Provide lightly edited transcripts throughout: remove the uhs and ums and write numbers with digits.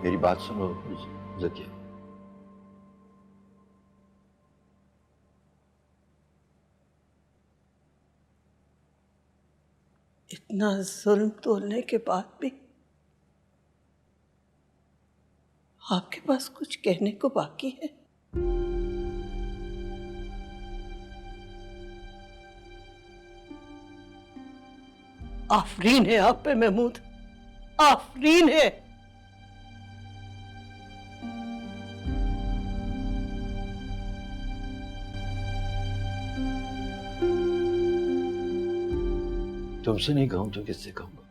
मेरी बात सुनो जकिया। इतना जुल्म तोलने के बाद भी आपके पास कुछ कहने को बाकी है? आफरीन है आप पे महमूद, आफरीन है। तुमसे नहीं कहूं तो किससे कहूंगा?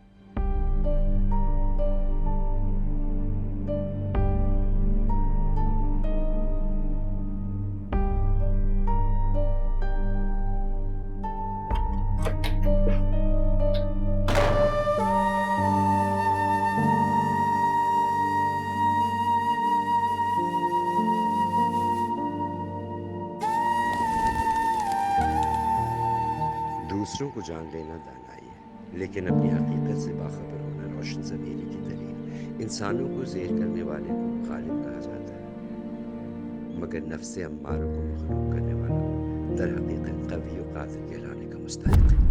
दूसरों को जान लेना दानाई है, लेकिन अपनी हकीकत से बाखबर होना रोशन ज़मीरी की दलील। इंसानों को ज़ेर करने वाले को गालिब कहा जाता है, मगर नफ्स अम्मारों को मखलूक करने वाला दर हकीकत कवी और कातिल कहलाने का मुस्तहिक है।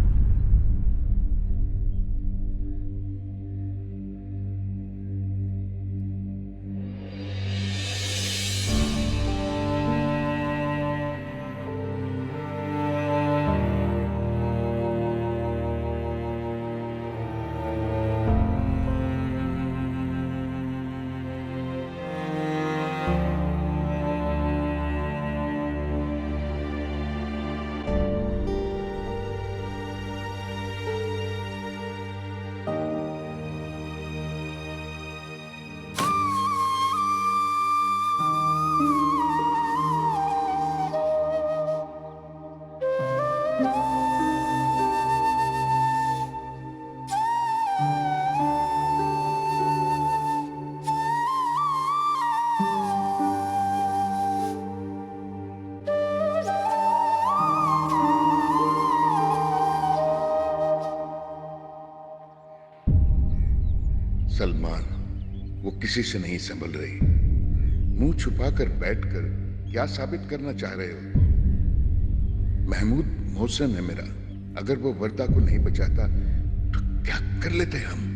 सलमान, वो किसी से नहीं संभल रही। मुंह छुपाकर बैठकर क्या साबित करना चाह रहे हो? महमूद मोहसिन है मेरा, अगर वो वर्दा को नहीं बचाता तो क्या कर लेते हम?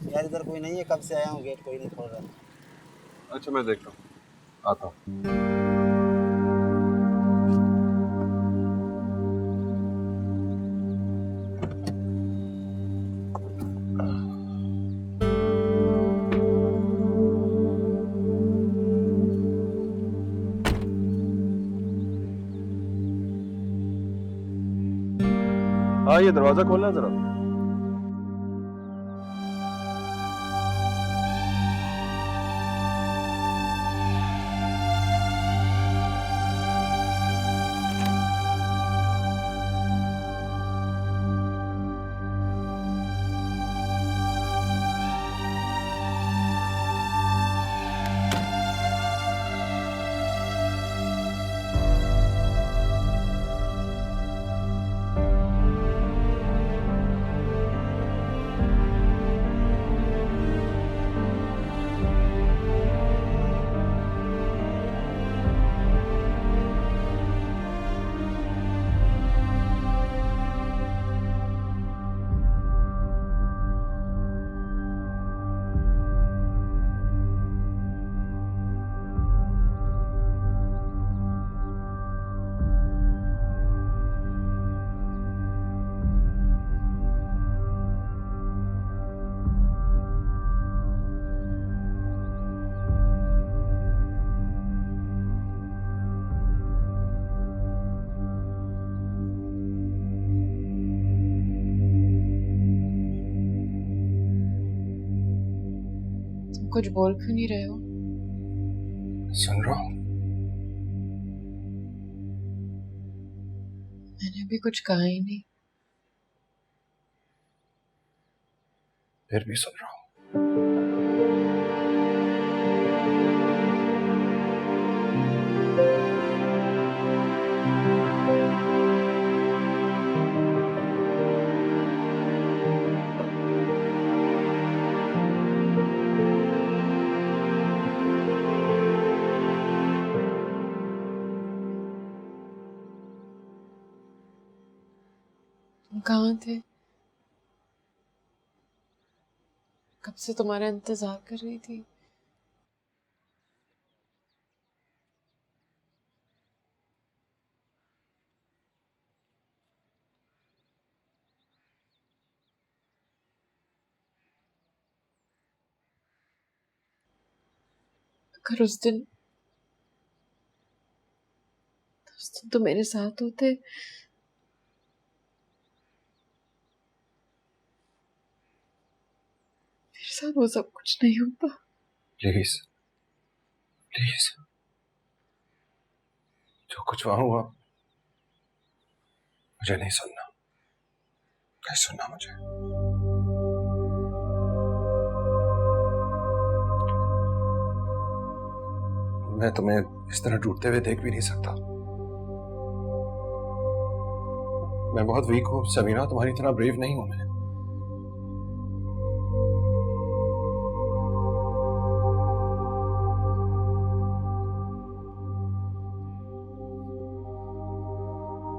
यार इधर कोई नहीं है, कब से आया हूँ, गेट कोई नहीं खोल रहा। अच्छा मैं देखता हूँ, आता हूँ। हाँ ये दरवाजा खोलना जरा। कुछ बोल क्यों नहीं रहे हो? सुन रहा हूँ। भी कुछ कहा ही नहीं। फिर भी सुन रहा हूं। तुम कहाँ थे? कब से तुम्हारा इंतजार कर रही थी। अगर उस दिन तो मेरे साथ होते, मेरे साथ वो सब कुछ नहीं होता। प्लीज प्लीज, जो कुछ वहां हुआ मुझे नहीं सुनना, नहीं सुनना मुझे। मैं तुम्हें इस तरह टूटते हुए देख भी नहीं सकता। मैं बहुत वीक हूं समीरा, तुम्हारी तरह ब्रेव नहीं हूं मैं।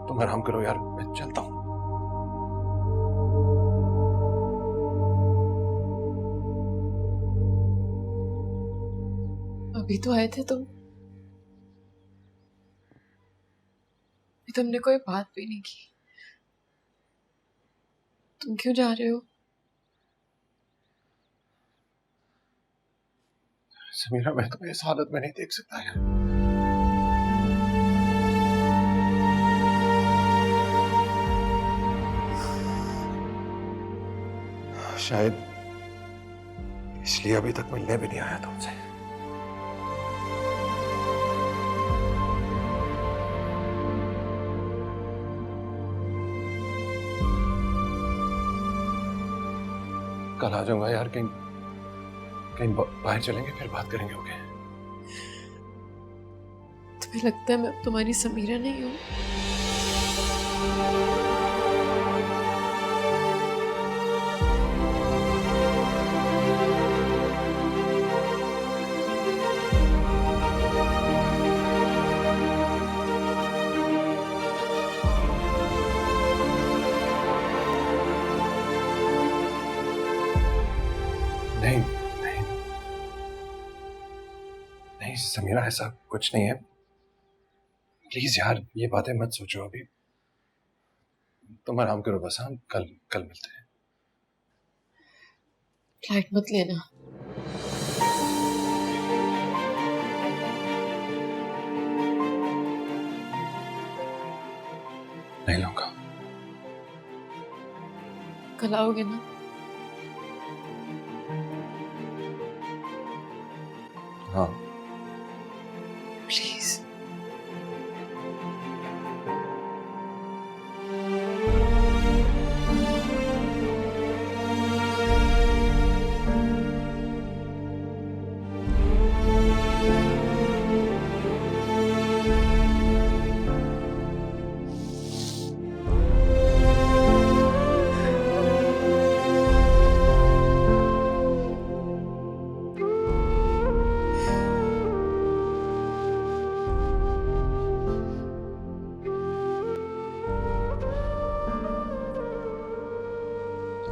तुम आराम करो यार, मैं चलता हूं। अभी तो आए थे तुम, अभी तुमने कोई बात भी नहीं की। तुम क्यों जा रहे हो? समीरा, मैं तुम्हें इस हालत में नहीं देख सकता यार। शायद इसलिए अभी तक मिलने भी नहीं आया तुमसे। कल आ जाऊंगा यार, कहीं कहीं बाहर चलेंगे, फिर बात करेंगे। ओके? तुम्हें लगता है मैं अब तुम्हारी समीरा नहीं हूँ? नहीं नहीं नहीं समीरा, ऐसा कुछ नहीं है। प्लीज यार, ये बातें मत सोचो अभी। तुम आराम करो बस। हम कल कल मिलते हैं। फ्लाइट मत लेना। नहीं लूंगा। कल आओगे ना? हाँ प्लीज।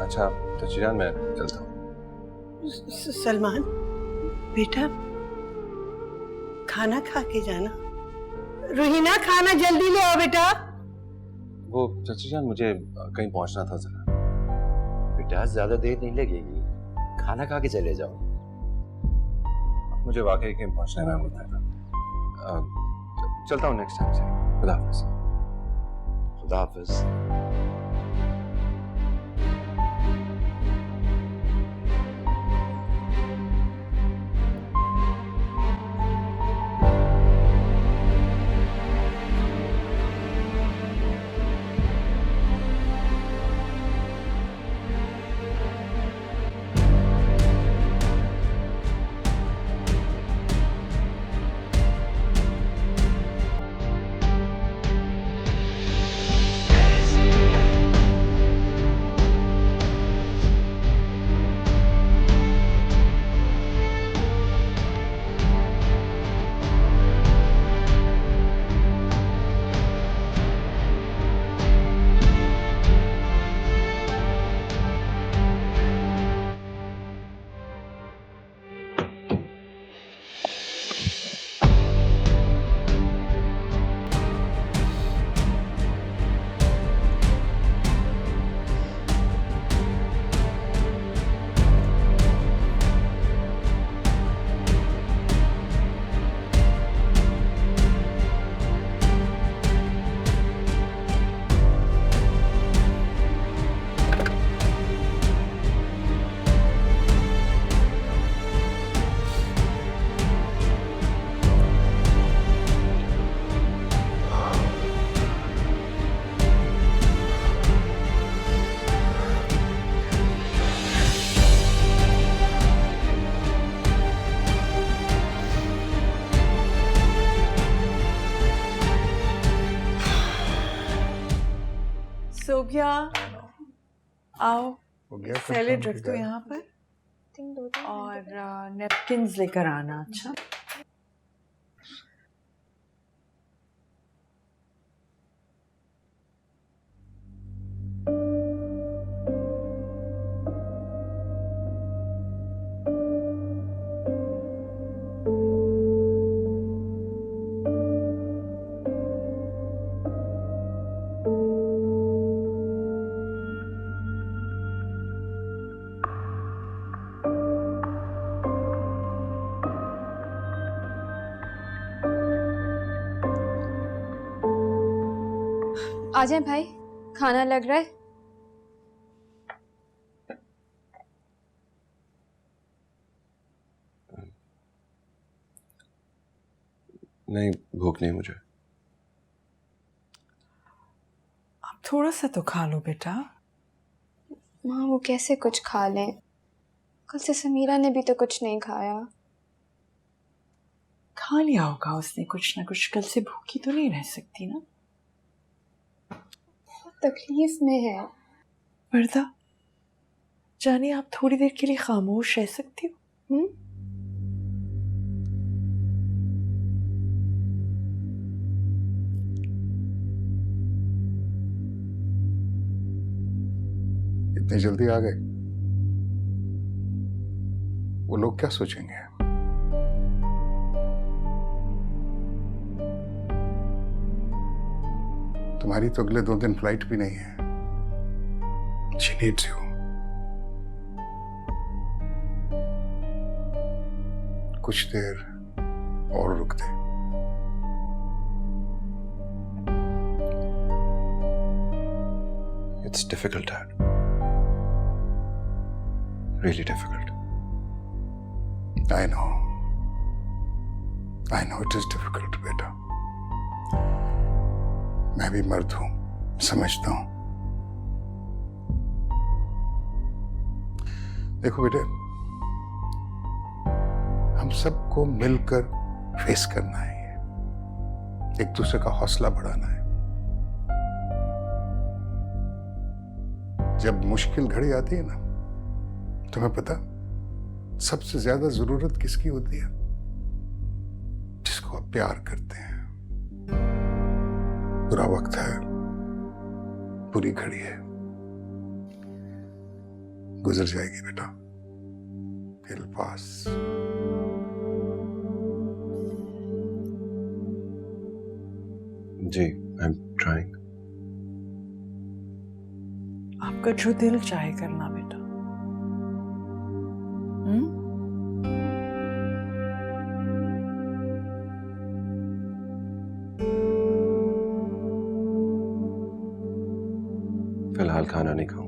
अच्छा चचिरान, मैं चलता हूँ। सलमान बेटा, खाना खा के जाना। रोहिना, खाना जल्दी ले आओ बेटा। वो चचिरान, मुझे कहीं पहुंचना था जरा। बेटा ज्यादा देर नहीं लगेगी, खाना खा के चले जाओ। मुझे वाकई कहीं पहुंचना है, मैं बोलता था। चलता हूँ नेक्स्ट टाइम से। खुदा हाफिज। खुदा हाफिज। गया। आओ हो गया फिर सैलेड काम रख की दो गाय। यहाँ पर और नेपकिंस लेकर आना। अच्छा आ जाए भाई, खाना लग रहा है। नहीं, भूख नहीं मुझे। अब थोड़ा सा तो खा लो बेटा। माँ वो कैसे कुछ खा लें? कल से समीरा ने भी तो कुछ नहीं खाया। खा लिया होगा उसने कुछ ना कुछ, कल से भूखी तो नहीं रह सकती ना। तकलीफ में है। वर्दा जाने आप थोड़ी देर के लिए खामोश रह सकती हो? इतनी जल्दी आ गए? वो लोग क्या सोचेंगे? तुम्हारी तो अगले 2 दिन फ्लाइट भी नहीं है। She needs you. कुछ देर और रुक दे। It's difficult, Dad. Really difficult. I know. I know it is difficult, बेटा। मैं भी मर्द हूं, समझता हूं। देखो बेटे, हम सबको मिलकर फेस करना है ये। एक दूसरे का हौसला बढ़ाना है। जब मुश्किल घड़ी आती है ना, तुम्हें पता सबसे ज्यादा जरूरत किसकी होती है? जिसको आप प्यार करते हैं। बुरा वक्त है, बुरी घड़ी है, गुजर जाएगी बेटा। It'll pass. Ji, I'm trying. आपका जो दिल चाहे करना बेटा। फिलहाल खाना नहीं खाऊंगा।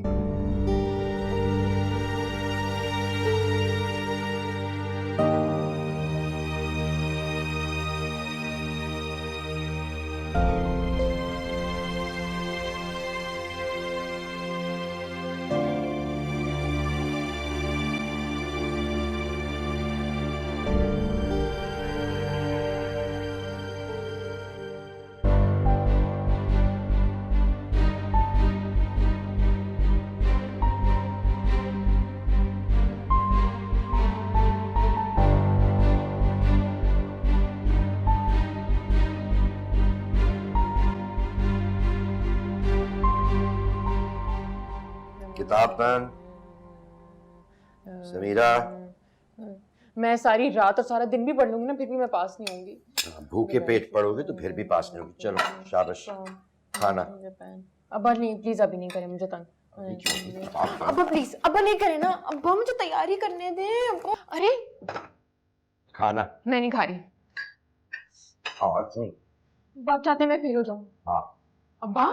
किताब पेन समीरा। मैं सारी रात और सारा दिन भी पढ़ लूंगी ना, फिर भी मैं पास नहीं होंगी। भूखे पेट पढ़ोगे तो फिर भी पास नहीं होगी। चलो शाबाश। खाना अब्बा नहीं, प्लीज अभी नहीं करें मुझे तंग। अब्बा प्लीज, अब्बा नहीं करे ना। अब्बा मुझे तैयारी करने दे अब्बा। अरे खाना मैं नहीं खा रही। आप चाहते हैं मैं फेल हो जाऊं? हाँ। अब्बा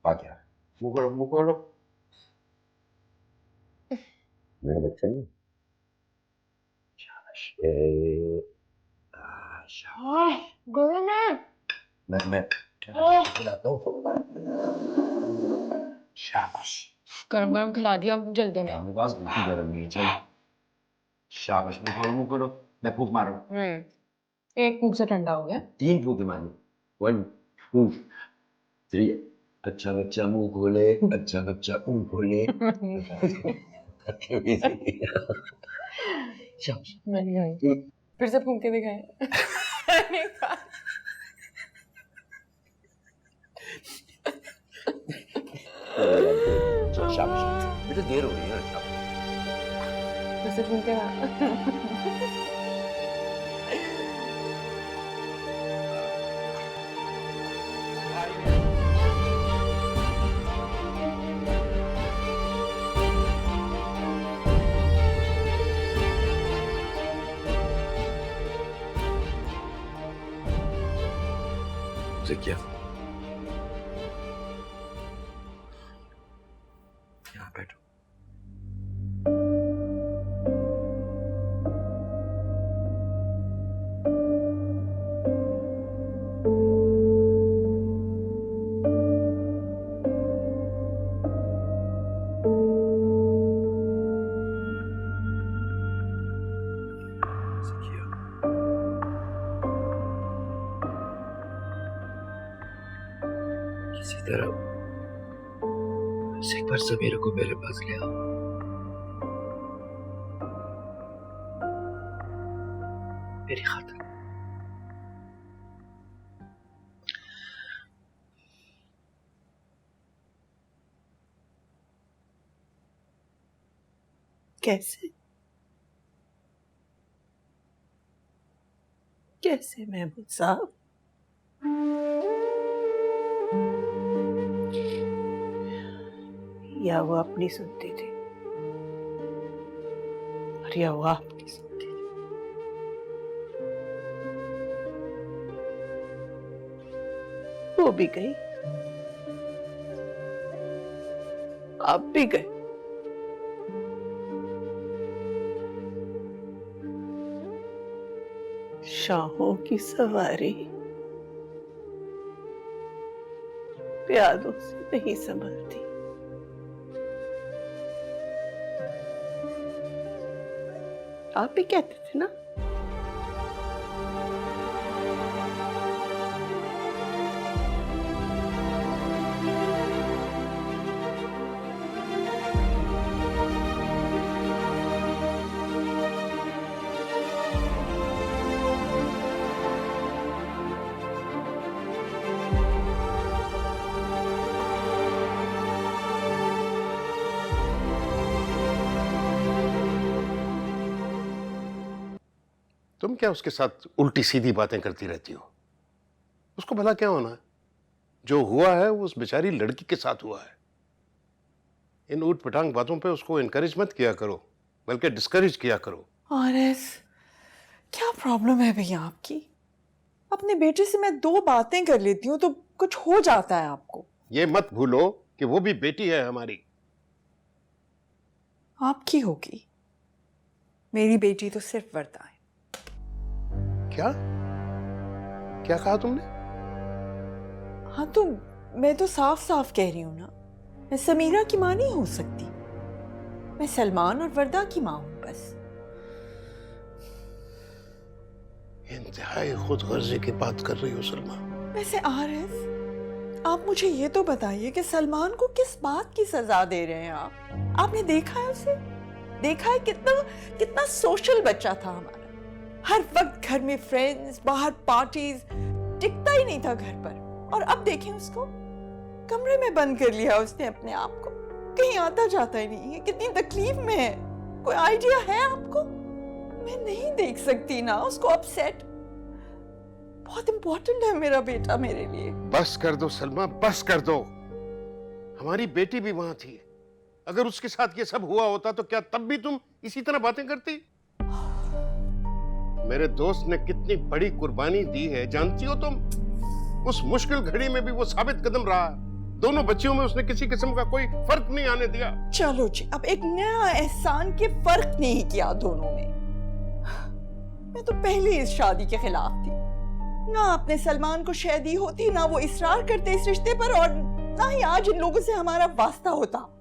क्या मुंह करो, मुंह करो। मेरे बच्चे ने शाबाश। गए ना। मैं खिलाता हूँ। शाबाश। गरम गरम खिला दिया जल्दी में। मेरे पास बिल्कुल गर्म नहीं है। चल शाबाश। मुंह करो, मुंह करो। मैं फूंक मारूं। एक फूंक से ठंडा हो गया। 3 फूंक मारी। 1 2 3 अच्छा बच्चा मुंह खोले, अच्छा बच्चा मुंह खोले। शाबाश। नहीं फिर से फूंक के दिखाए। शाबाश बेटा, देर हो रही है। शाबाश। फिर से फूंक के ना। ज़किया, यहाँ बैठो। ज़किया, किसी तरह एक बार समीरा को मेरे पास ले आओ। मेरी खातिर। कैसे कैसे महमूद साहब? या वो अपनी सुनती थी और या वो आपकी सुनती थी। वो भी गई, आप भी गए। शाहों की सवारी प्यादों से नहीं संभलती। आप भी कहते थे ना। तुम क्या उसके साथ उल्टी सीधी बातें करती रहती हो? उसको भला क्या होना है? जो हुआ है वो उस बेचारी लड़की के साथ हुआ है। इन ऊट पटांग बातों पे उसको इनकरेज मत किया करो, बल्कि डिस्करेज किया करो। आरएस, क्या प्रॉब्लम है भैया आपकी? अपने बेटे से मैं 2 बातें कर लेती हूँ तो कुछ हो जाता है आपको। ये मत भूलो कि वो भी बेटी है हमारी। आपकी होगी, मेरी बेटी तो सिर्फ वर्दा है। क्या क्या कहा तुमने? हाँ तो मैं तो साफ साफ कह रही हूँ ना, मैं समीरा की माँ नहीं हो सकती। मैं सलमान और वर्दा की माँ हूँ बस। इंतहाई खुदगर्जी की बात कर रही हो सलमा। वैसे आरएस, आप मुझे ये तो बताइए कि सलमान को किस बात की सजा दे रहे हैं आप? आपने देखा है उसे? देखा है कितना कितना सोशल बच्चा था हमारा। हर वक्त घर में फ्रेंड्स, बाहर पार्टीज, टिकता ही नहीं था घर पर। और अब देखें उसको, कमरे में बंद कर लिया उसने अपने आप को, कहीं आता जाता ही नहीं है। कितनी तकलीफ में है, कोई आइडिया है आपको? मैं नहीं देख सकती ना उसको अपसेट। बहुत इंपॉर्टेंट है मेरा बेटा मेरे लिए। बस कर दो सलमा, बस कर दो। हमारी बेटी भी वहां थी। अगर उसके साथ ये सब हुआ होता तो क्या तब भी तुम इसी तरह बातें करती? मेरे दोस्त ने कितनी बड़ी कुर्बानी दी है जानती हो तुम? उस मुश्किल घड़ी में भी वो साबित कदम रहा। दोनों बच्चियों में उसने किसी किस्म का कोई फर्क नहीं आने दिया। चलो जी, अब एक नया एहसान के फर्क नहीं किया दोनों में। मैं तो पहले इस शादी के खिलाफ थी। ना आपने सलमान को शय दी होती, ना वो इसरार करते इस रिश्ते पर, और ना ही आज इन लोगों से हमारा वास्ता होता।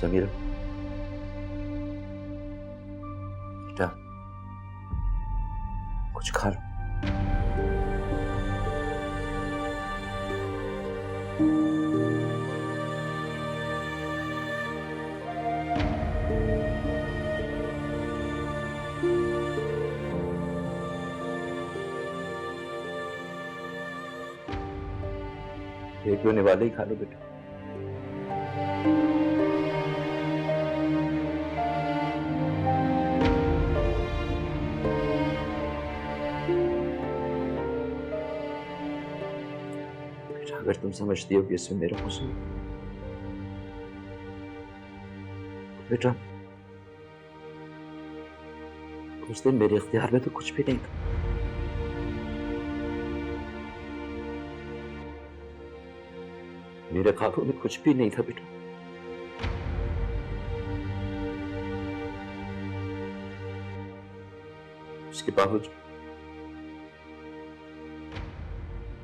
समीरा बेटा, कुछ खा लो। एक होने वाले ही खा लो बेटा। बेटा अगर तुम समझती हो कि इसमें मेरा कसूर, बेटा उस दिन मेरे इख्तियार में तो कुछ भी नहीं था। मेरे काबू में कुछ भी नहीं था बेटा। उसके बावजूद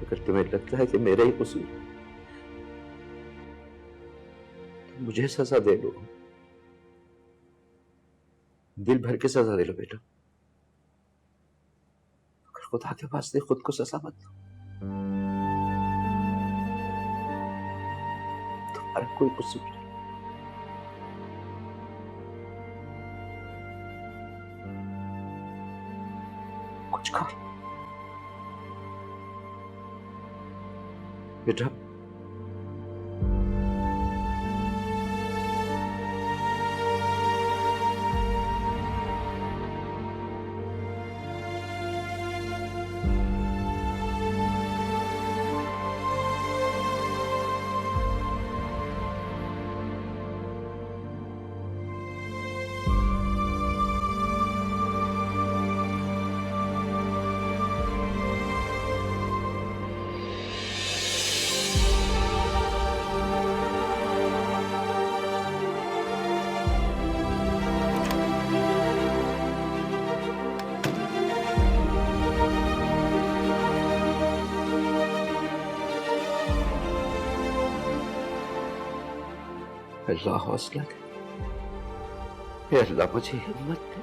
अगर तुम्हें लगता है कि मेरा ही कसूर, तो मुझे सजा दे लो, दिल भर के सजा दे लो बेटा। अगर खुदा के वास्ते खुद को सजा मत दो। तुम्हारा कोई कसूर नहीं। कुछ खा लो बेटा। अल्लाह हौसला दे, अल्लाह मुझे हिम्मत दे।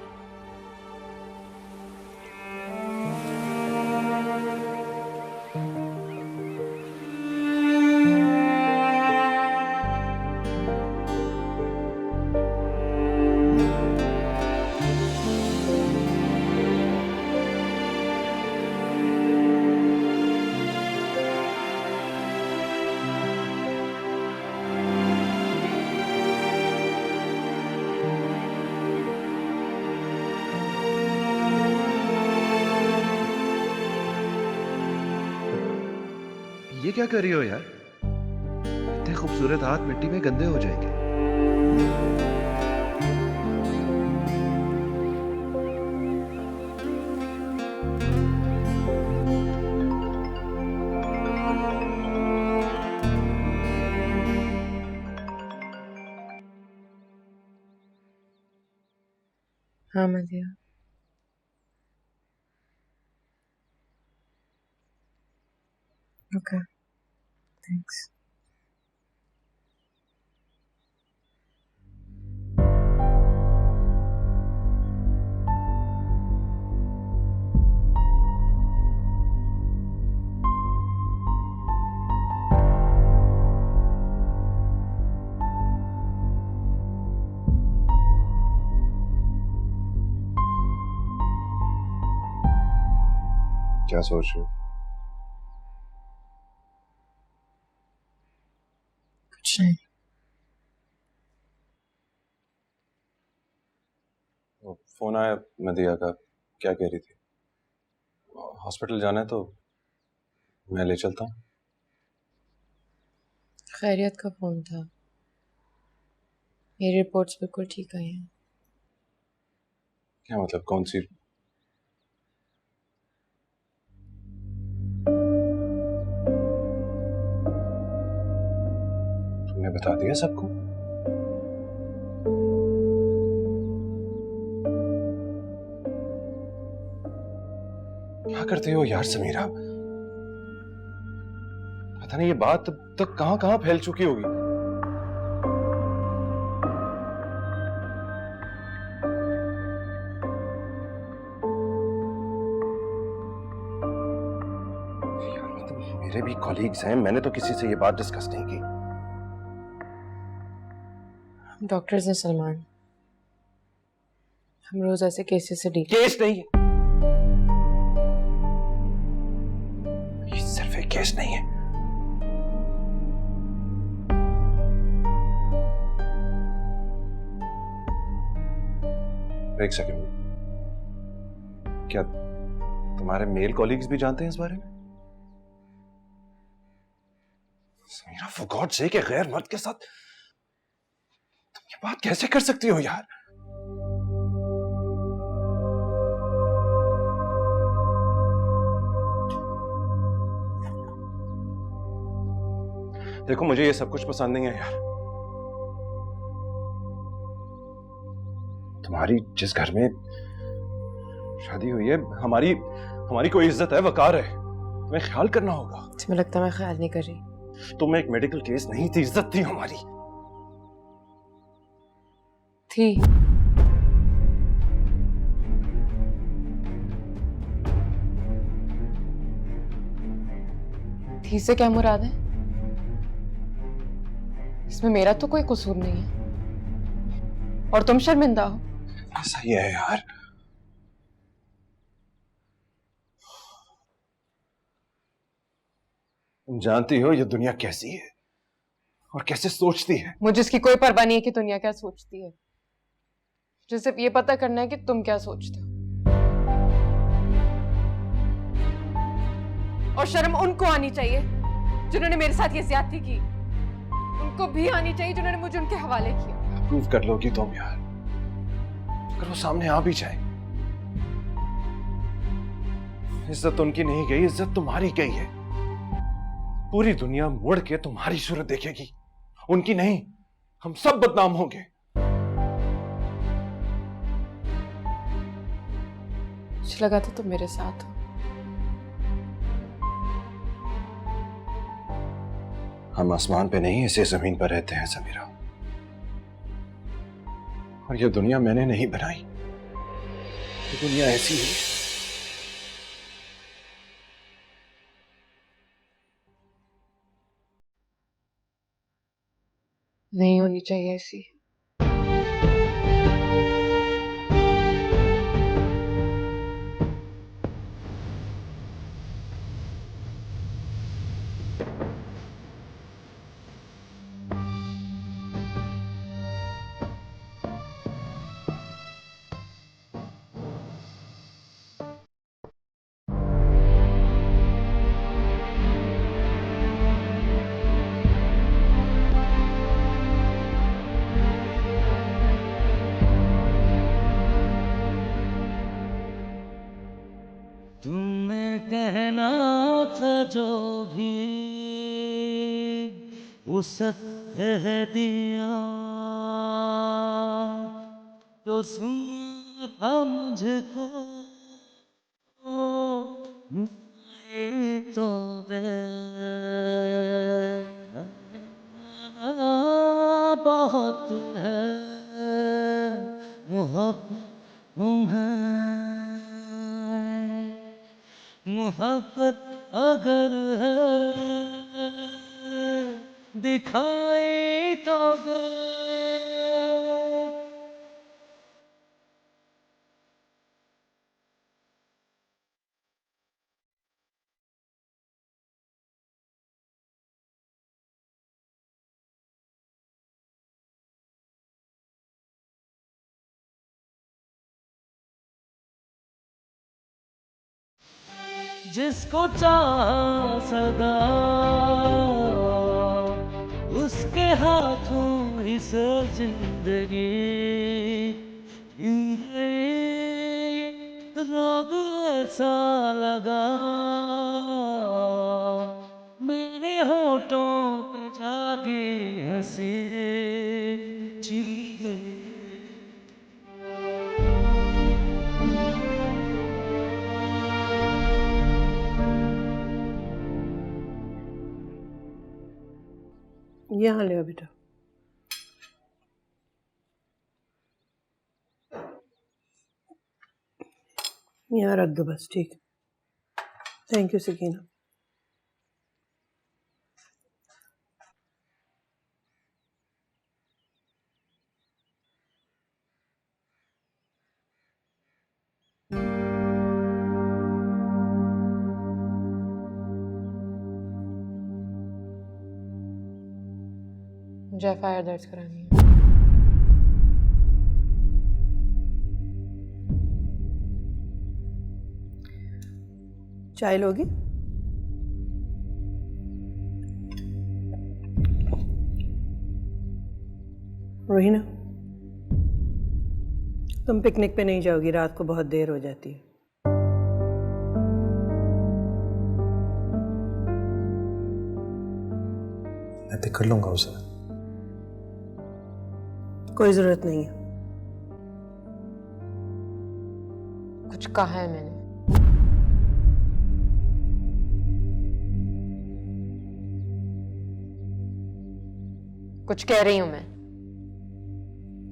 ये क्या कर रही हो यार? इतने खूबसूरत हाथ मिट्टी में गंदे हो जाएंगे। हाँ मदिया, ओके थैंक्स। क्या सोच रहे हो? कुछ नहीं। फोन आया मदिया का, क्या कह रही थी? हॉस्पिटल जाना है तो मैं ले चलता हूँ। खैरियत का फोन था, मेरी रिपोर्ट्स बिल्कुल ठीक आई हैं। क्या मतलब, कौन सी? तुमने बता दिया सबको? क्या करते हो यार समीरा? पता नहीं ये बात अब तक कहां कहां फैल चुकी होगी। कॉलीग्स हैं, मैंने तो किसी से ये बात डिस्कस नहीं की। डॉक्टर्स ने सलमान, हम रोज ऐसे केसेस से डील। केस नहीं है, ये सिर्फ एक केस नहीं है। एक सेकंड, क्या तुम्हारे मेल कॉलीग्स भी जानते हैं इस बारे में? समीरा, फॉर गॉड सेक, एक गैर मर्द के साथ तुम ये बात कैसे कर सकती हो यार? देखो, मुझे ये सब कुछ पसंद नहीं है यार। तुम्हारी जिस घर में शादी हुई है, हमारी कोई इज्जत है, वकार है, तुम्हें ख्याल करना होगा। तुम्हें लगता है मैं ख्याल नहीं कर रही? तुम एक मेडिकल केस नहीं थी, इज्जत थी हमारी। थी से क्या मुराद है? इसमें मेरा तो कोई कसूर नहीं है और तुम शर्मिंदा हो। सही है यार, तुम जानती हो ये दुनिया कैसी है और कैसे सोचती है। मुझे इसकी कोई परवाह नहीं है कि दुनिया क्या सोचती है। मुझे सिर्फ ये पता करना है कि तुम क्या सोचते हो। और शर्म उनको आनी चाहिए जिन्होंने मेरे साथ ये ज्यादती की, उनको भी आनी चाहिए जिन्होंने मुझे उनके हवाले किया। प्रूव कर लोगी तुम यार, अगर वो सामने आ भी जाए। इज्जत उनकी नहीं गई, इज्जत तुम्हारी गई है। पूरी दुनिया मुड़ के तुम्हारी सूरत देखेगी, उनकी नहीं। हम सब बदनाम होंगे। मुझे लगा था तुम मेरे साथ हो। हम आसमान पे नहीं, इसी जमीन पर रहते हैं समीरा। और ये दुनिया मैंने नहीं बनाई, ये दुनिया ऐसी ही है। नहीं होनी चाहिए ऐसी। तुमने कहना था जो भी उस कह दिया, तो सुन था मुझको तो बहुत है मोहब्बत अगर है दिखाई तो जिसको चाहा सदा उसके हाथों इस जिंदगी रोग ऐसा लगा मेरे होठों पे जागी हंसी छिल गई। यहाँ ले बेटा। यहाँ रख दो बस, ठीक है। Thank you Sakina. मुझे एफआईआर दर्ज करानी है। चाय लोगी? रोहिना, तुम पिकनिक पे नहीं जाओगी, रात को बहुत देर हो जाती है। मैं पिक कर लूंगा उसे। कोई जरूरत नहीं है। कुछ कहा है मैंने? कुछ कह रही हूं मैं।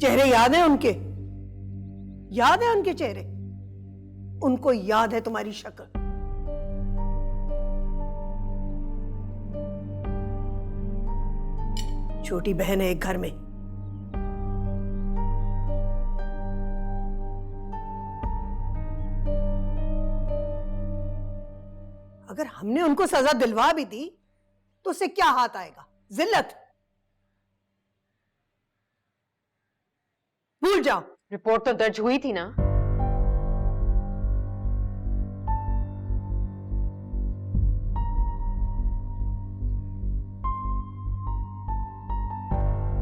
चेहरे याद है उनके? याद है उनके चेहरे? उनको याद है तुम्हारी शक्ल? छोटी बहन है एक घर में। अगर हमने उनको सजा दिलवा भी दी तो उससे क्या हाथ आएगा? जिल्लत। भूल जाओ। रिपोर्ट तो दर्ज हुई थी ना?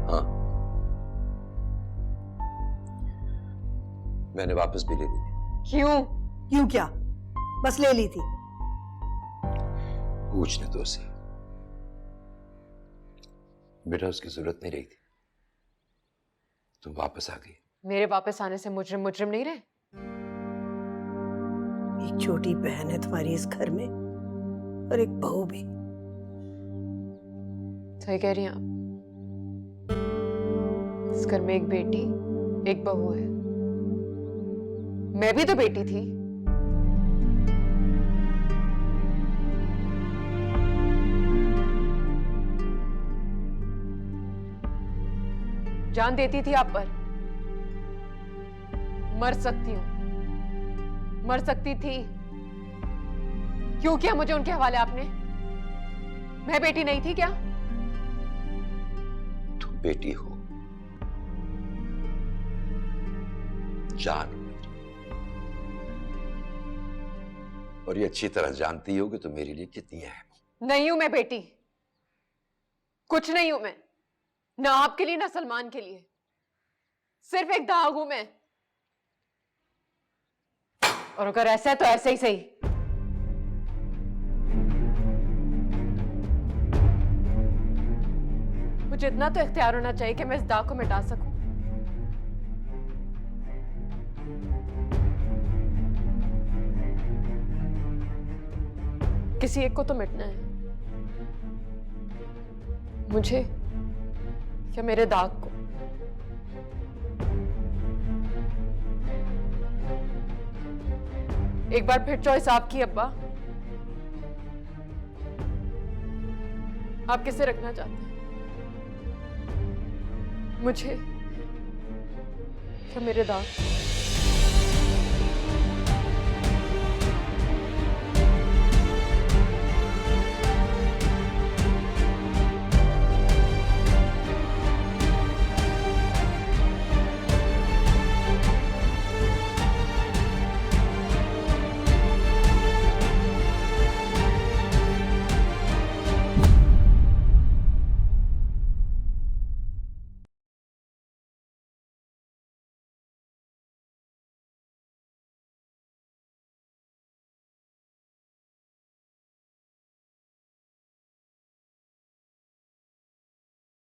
हाँ, मैंने वापस भी ले ली थी। क्यों? क्यों क्या? बस ले ली थी। पूछने तो उसे। बेटा उसकी जरूरत नहीं रही थी, तुम वापस आ गई। मेरे वापस आने से मुजरिम मुजरिम नहीं रहे? एक छोटी बहन है तुम्हारी इस घर में और एक बहू भी। सही कह रही हैं आप। इस घर में एक बेटी एक बहू है। मैं भी तो बेटी थी। जान देती थी आप पर। मर सकती हूं, मर सकती थी। क्यों किया मुझे उनके हवाले आपने? मैं बेटी नहीं थी क्या? तुम बेटी हो, जान मेरी, और ये अच्छी तरह जानती हो कि तुम मेरे लिए कितनी अहम। नहीं हूं मैं बेटी, कुछ नहीं हूं मैं, ना आपके लिए ना सलमान के लिए। सिर्फ एक दाग हूं मैं। और अगर ऐसा है तो ऐसे ही सही। मुझे इतना तो इख्तियार होना चाहिए कि मैं इस दाग को मिटा सकूं। किसी एक को तो मिटना है, मुझे या मेरे दाग को। एक बार फिर चॉइस आपकी अब्बा। आप किसे रखना चाहते हैं, मुझे या मेरे दाग?